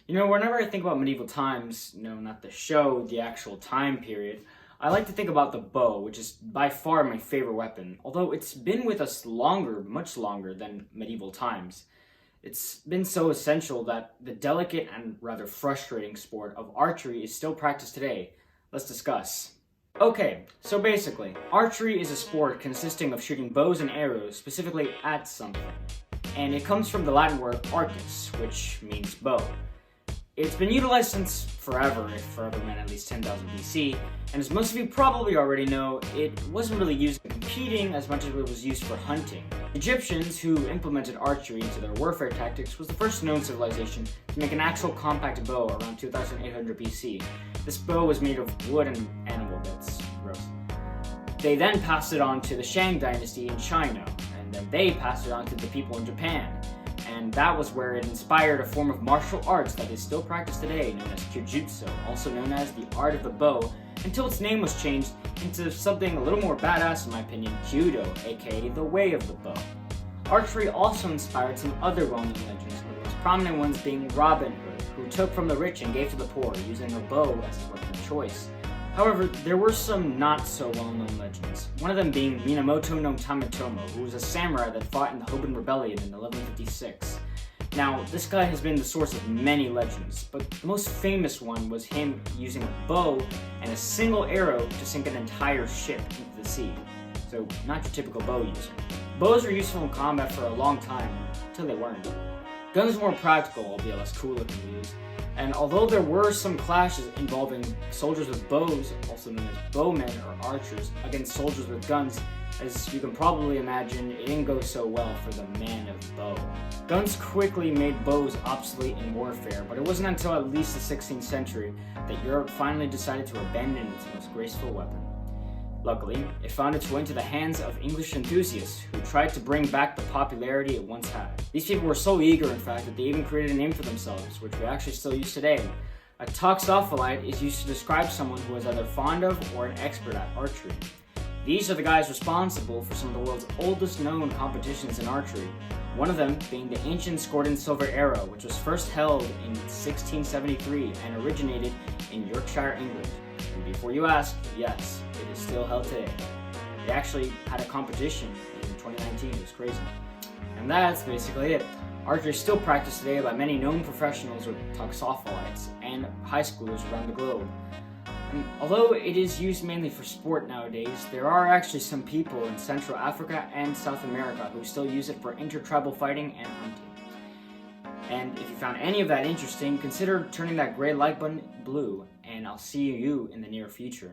Whenever I think about medieval times, not the show, the actual time period, I like to think about the bow, which is by far my favorite weapon, although it's been with us longer, much longer than medieval times. It's been so essential that the delicate and rather frustrating sport of archery is still practiced today. Let's discuss. Okay, so basically, archery is a sport consisting of shooting bows and arrows specifically at something. And it comes from the Latin word arcus, which means bow. It's been utilized since forever, if forever meant at least 10,000 BC, and as most of you probably already know, it wasn't really used in competing as much as it was used for hunting. Egyptians, who implemented archery into their warfare tactics, was the first known civilization to make an actual compact bow around 2800 BC. This bow was made of wood and animal bits. Gross. They then passed it on to the Shang dynasty in China, and then they passed it on to the people in Japan. And that was where it inspired a form of martial arts that is still practiced today, known as Kyujutsu, also known as the art of the bow, until its name was changed into something a little more badass in my opinion, Kyudo, aka the way of the bow. Archery also inspired some other well-known legends, with the most prominent ones being Robin Hood, who took from the rich and gave to the poor, using a bow as his weapon of choice. However, there were some not so well-known legends, one of them being Minamoto no Tametomo, who was a samurai that fought in the Hoben Rebellion in 1156. Now, this guy has been the source of many legends, but the most famous one was him using a bow and a single arrow to sink an entire ship into the sea. So, not your typical bow user. Bows were useful in combat for a long time, until they weren't. Guns were more practical, albeit less cool looking to use. And although there were some clashes involving soldiers with bows, also known as bowmen or archers, against soldiers with guns, as you can probably imagine, it didn't go so well for the man of bow. Guns quickly made bows obsolete in warfare, but it wasn't until at least the 16th century that Europe finally decided to abandon its most graceful weapon. Luckily, it found its way into the hands of English enthusiasts who tried to bring back the popularity it once had. These people were so eager, in fact, that they even created a name for themselves, which we actually still use today. A toxophilite is used to describe someone who is either fond of or an expert at archery. These are the guys responsible for some of the world's oldest known competitions in archery, one of them being the ancient Scorden silver arrow, which was first held in 1673 and originated in Yorkshire, England. And before you ask, yes, it is still held today. They actually had a competition in 2019, it was crazy. And that's basically it. Archery is still practiced today by many known professionals or toxophilites and high schoolers around the globe. And although it is used mainly for sport nowadays, there are actually some people in Central Africa and South America who still use it for intertribal fighting and hunting. And if you found any of that interesting, consider turning that gray like button blue, and I'll see you in the near future.